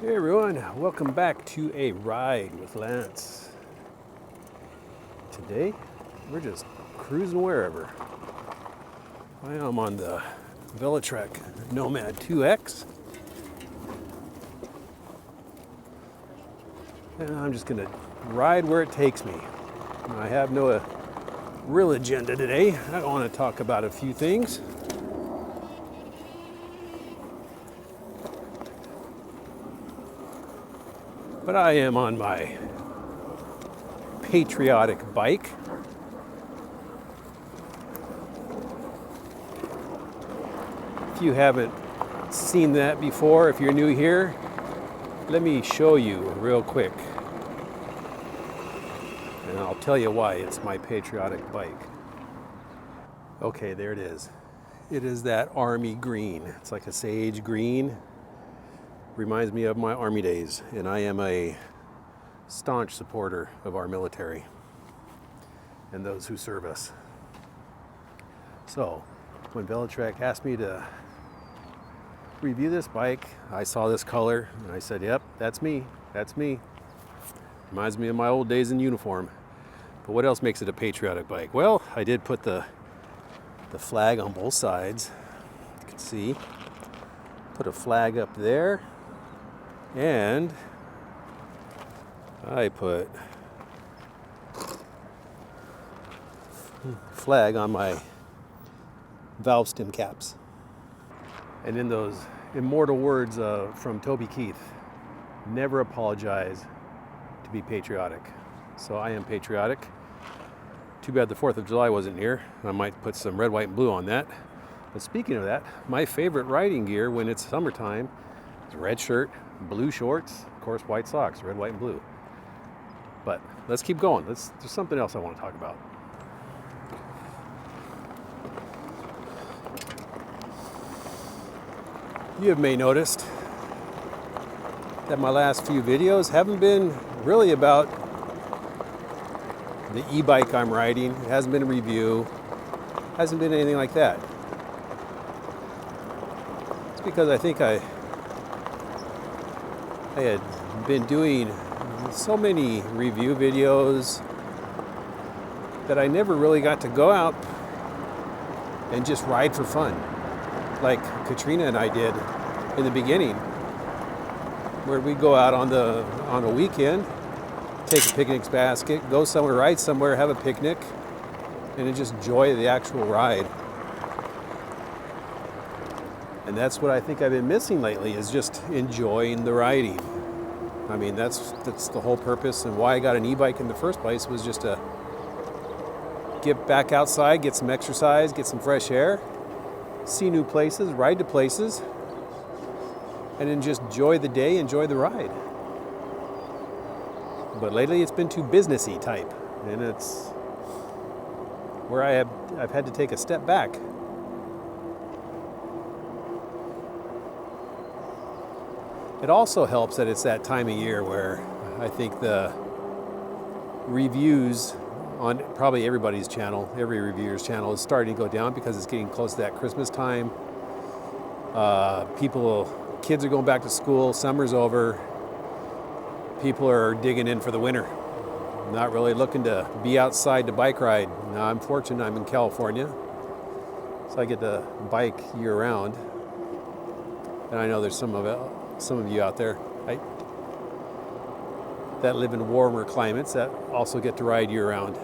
Hey everyone, welcome back to a ride with Lance. Today, we're just cruising wherever. I am on the Velotric Nomad 2X. And I'm just gonna ride where it takes me. I have no real agenda today. I want to talk about a few things. But I am on my Patriotic bike. If you haven't seen that before, if you're new here, let me show you real quick. And I'll tell you why it's my Patriotic bike. Okay, there it is. It is that army green. It's like a sage green. Reminds me of my army days, and I am a staunch supporter of our military and those who serve us. So, when Velotric asked me to review this bike, I saw this color, and I said, yep, that's me, that's me. Reminds me of my old days in uniform. But what else makes it a patriotic bike? Well, I did put the flag on both sides. You can see. Put a flag up there. And I put flag on my valve stem caps. And in those immortal words from Toby Keith, never apologize to be patriotic. So I am patriotic. Too bad the 4th of July wasn't here. I might put some red, white, and blue on that. But speaking of that, my favorite riding gear when it's summertime is a red shirt, blue shorts, of course white socks, red, white, and blue. But let's keep going. There's something else I want to talk about. You may noticed that my last few videos haven't been really about the e-bike I'm riding. It hasn't been a review. Hasn't been anything like that. It's because I think I had been doing so many review videos that I never really got to go out and just ride for fun, like Katrina and I did in the beginning, where we go out on a weekend, take a picnic basket, go somewhere, ride somewhere, have a picnic, and then just enjoy the actual ride. And that's what I think I've been missing lately, is just enjoying the riding. I mean, that's the whole purpose and why I got an e-bike in the first place, was just to get back outside, get some exercise, get some fresh air, see new places, ride to places, and then just enjoy the day, enjoy the ride. But lately it's been too businessy type, and it's where I've had to take a step back. It also helps that it's that time of year where I think the reviews on probably everybody's channel, every reviewer's channel, is starting to go down because it's getting close to that Christmas time. Kids are going back to school, summer's over. People are digging in for the winter. Not really looking to be outside to bike ride. Now, I'm fortunate I'm in California, so I get to bike year round. And I know there's some of you out there that live in warmer climates that also get to ride year round.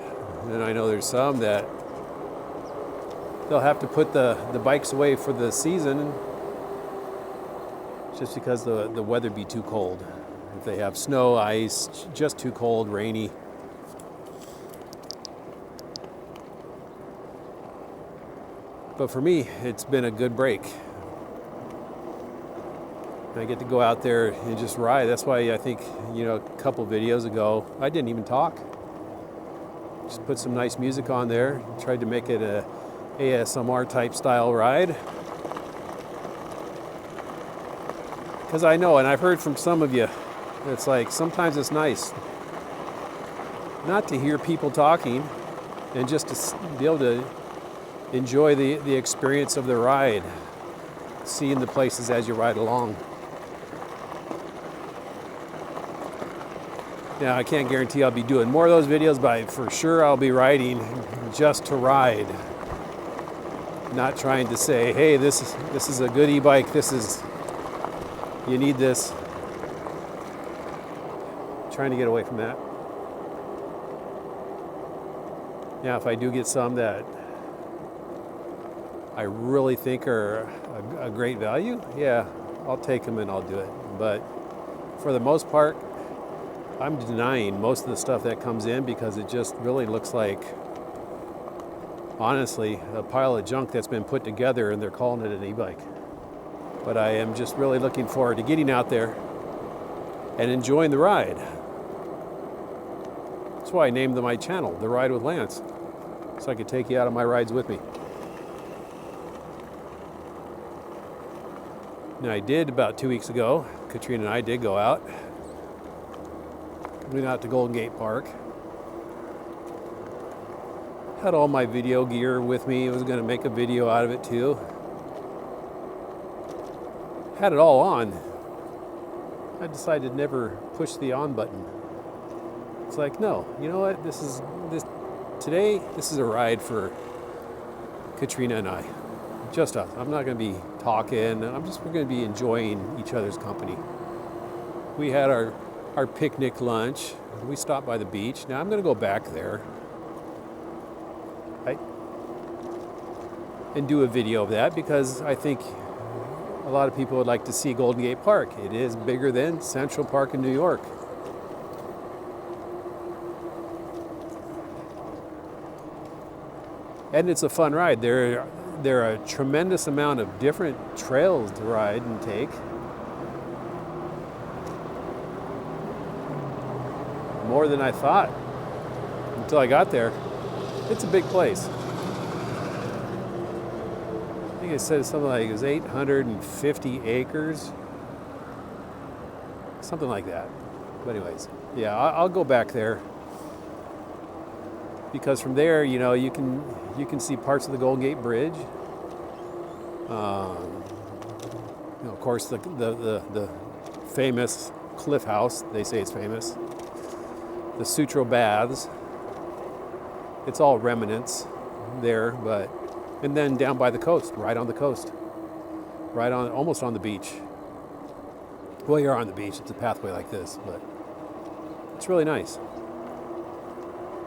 And I know there's some that they'll have to put the bikes away for the season just because the weather be too cold. If they have snow, ice, just too cold, rainy. But for me, it's been a good break. I get to go out there and just ride. That's why I think, a couple videos ago, I didn't even talk. Just put some nice music on there. Tried to make it a ASMR type style ride. Because I know, and I've heard from some of you, it's like sometimes it's nice not to hear people talking and just to be able to enjoy the experience of the ride, seeing the places as you ride along. Now, I can't guarantee I'll be doing more of those videos, but for sure I'll be riding just to ride. Not trying to say, hey, this is a good e-bike, you need this. Trying to get away from that. Now, if I do get some that I really think are a great value, yeah, I'll take them and I'll do it. But for the most part, I'm denying most of the stuff that comes in because it just really looks like, honestly, a pile of junk that's been put together and they're calling it an e-bike. But I am just really looking forward to getting out there and enjoying the ride. That's why I named my channel, The Ride with Lance, so I could take you out on my rides with me. Now, I did about 2 weeks ago, Katrina and I did go out. We went out to Golden Gate Park. Had all my video gear with me. I was going to make a video out of it too. Had it all on. I decided to never push the on button. It's like, no, you know what? Today, this is a ride for Katrina and I. Just us. I'm not going to be talking. We're going to be enjoying each other's company. We had our picnic lunch. We stopped by the beach. Now I'm going to go back there and do a video of that because I think a lot of people would like to see Golden Gate Park. It is bigger than Central Park in New York. And it's a fun ride. There are a tremendous amount of different trails to ride and take. More than I thought until I got there. It's a big place. I think it said something like it was 850 acres. Something like that. But anyways, yeah, I'll go back there. Because from there, you know, you can see parts of the Golden Gate Bridge. Of course, the famous Cliff House. They say it's famous. The Sutro Baths. It's all remnants there, and then down by the coast, right on the coast, almost on the beach. Well, you're on the beach. It's a pathway like this, but it's really nice.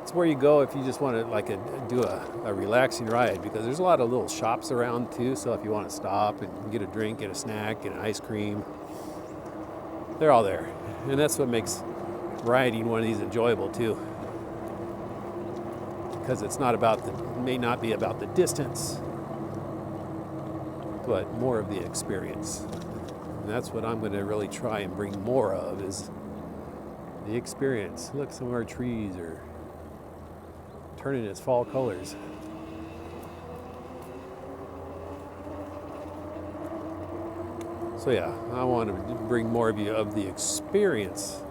It's where you go if you just want to do a relaxing ride because there's a lot of little shops around too. So if you want to stop and get a drink, get a snack, get an ice cream, they're all there, and that's what makes riding one of these enjoyable too. Because it's may not be about the distance, but more of the experience. And that's what I'm going to really try and bring more of is the experience. Look, some of our trees are turning its fall colors. So yeah, I want to bring more of you of the experience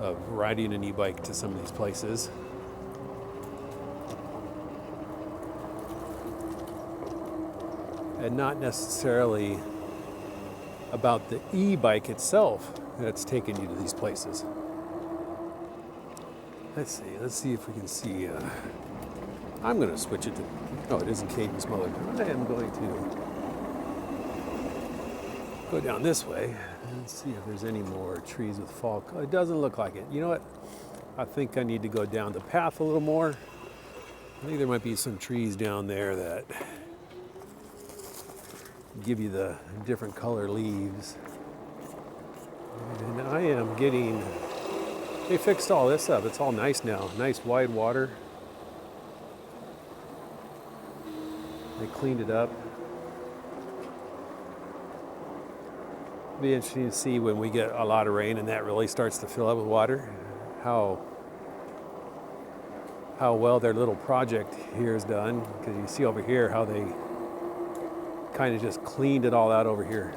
of riding an e-bike to some of these places. And not necessarily about the e-bike itself that's taking you to these places. Let's see if we can see. I'm going to switch it to, oh, it isn't cadence mode. I am going to go down this way and see if there's any more trees with fall color. It doesn't look like it. You know what? I think I need to go down the path a little more. I think there might be some trees down there that give you the different color leaves. And I am getting, they fixed all this up. It's all nice now. Nice wide water. They cleaned it up. It'll be interesting to see when we get a lot of rain and that really starts to fill up with water, how well their little project here is done. Because you see over here how they kind of just cleaned it all out over here.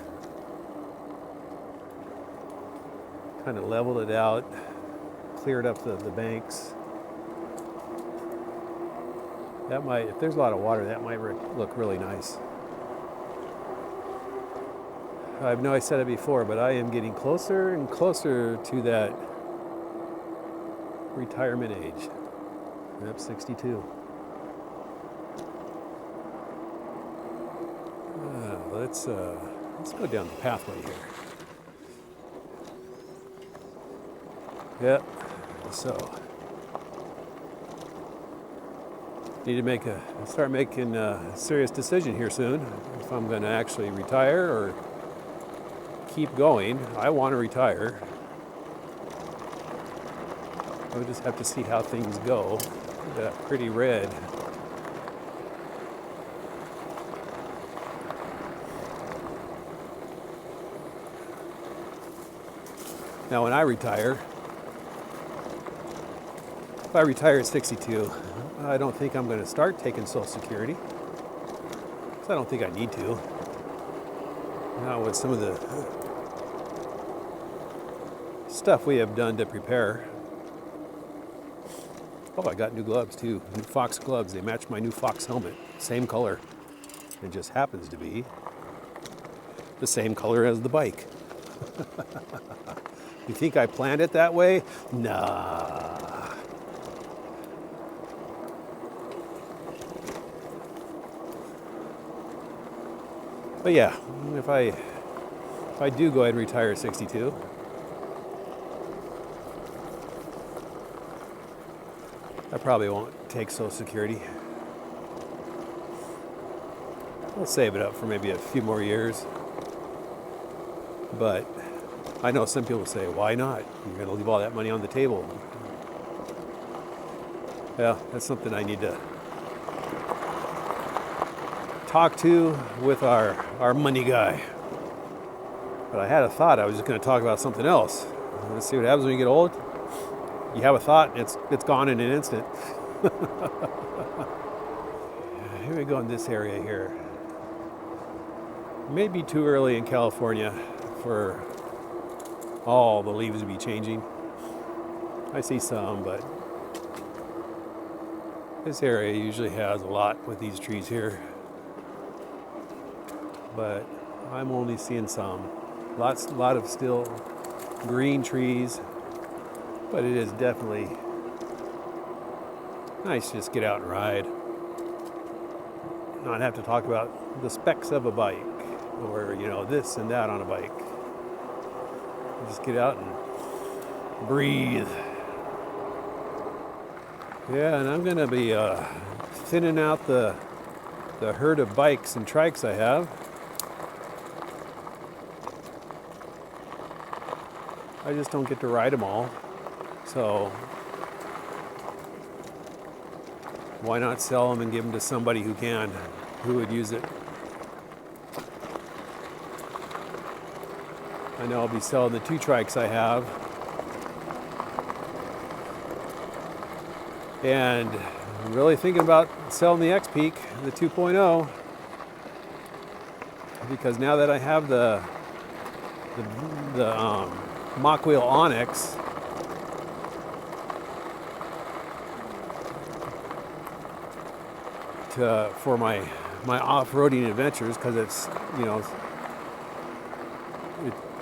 Kind of leveled it out, cleared up the banks. That might, if there's a lot of water, that might look really nice. I know I said it before, but I am getting closer and closer to that retirement age. Yep, 62. Let's go down the pathway here. Yep. So need to start making a serious decision here soon if I'm going to actually retire or keep going. I want to retire. We'll just have to see how things go. That pretty red. Now when I retire, if I retire at 62, I don't think I'm going to start taking Social Security. Because I don't think I need to. Now with some of the stuff we have done to prepare. Oh, I got new gloves too. New Fox gloves. They match my new Fox helmet. Same color. It just happens to be the same color as the bike. You think I planned it that way? Nah. But yeah, if I do go ahead and retire at 62, I probably won't take Social Security. I'll save it up for maybe a few more years. But I know some people say, why not? You're going to leave all that money on the table. Yeah, that's something I need to talk to with our money guy. But I had a thought. I was just going to talk about something else. Let's see what happens when you get old. You have a thought, it's gone in an instant. Here we go in this area here. Maybe too early in California for all the leaves to be changing. I see some, but this area usually has a lot with these trees here. But I'm only seeing some. A lot of still green trees, but it is definitely nice to just get out and ride. Not have to talk about the specs of a bike or, this and that on a bike. Just get out and breathe. Yeah, and I'm going to be thinning out the herd of bikes and trikes I have. I just don't get to ride them all. So why not sell them and give them to somebody who can, who would use it? I know I'll be selling the 2 trikes I have. And I'm really thinking about selling the XPeak, the 2.0. Because now that I have the Mach Wheel Onyx, for my off-roading adventures, because it's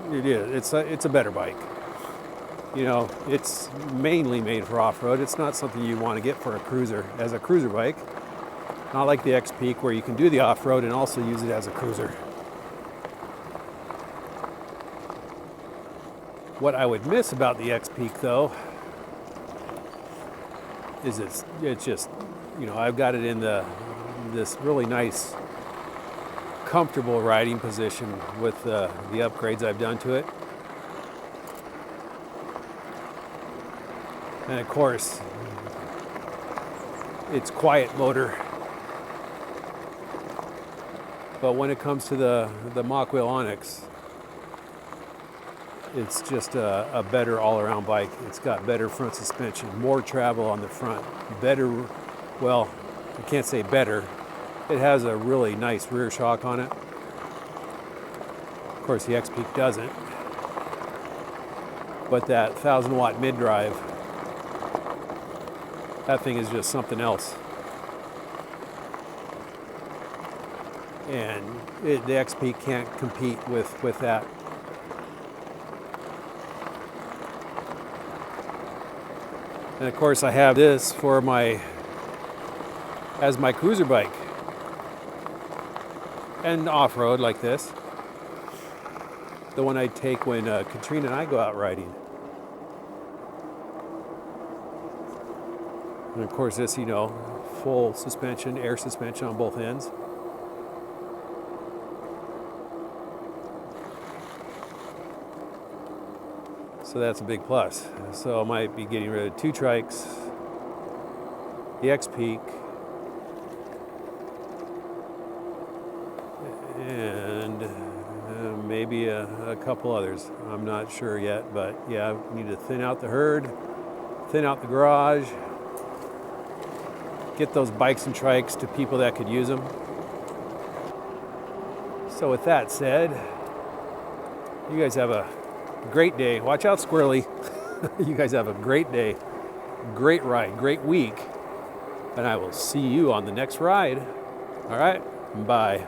it's a better bike. It's mainly made for off-road. It's not something you want to get for a cruiser, as a cruiser bike. Not like the XPeak, where you can do the off-road and also use it as a cruiser. What I would miss about the XPeak, though, is it's just, I've got it in this really nice, comfortable riding position with the upgrades I've done to it. And of course, it's quiet motor. But when it comes to the Mach Wheel Onyx, it's just a better all-around bike. It's got better front suspension, more travel on the front, better, well, I can't say better. It has a really nice rear shock on it. Of course, the XPeak doesn't. But that 1,000-watt mid-drive, that thing is just something else. And the XPeak can't compete with that. And of course I have this for as my cruiser bike. And off-road like this. The one I take when Katrina and I go out riding. And of course this, you know, full suspension, air suspension on both ends. So that's a big plus. So I might be getting rid of 2 trikes, the XPeak, and maybe a couple others. I'm not sure yet, but yeah, I need to thin out the herd, thin out the garage, get those bikes and trikes to people that could use them. So with that said, you guys have a great day. Watch out, squirrely. You guys have a great day, great ride, great week, and I will see you on the next ride. All right, bye.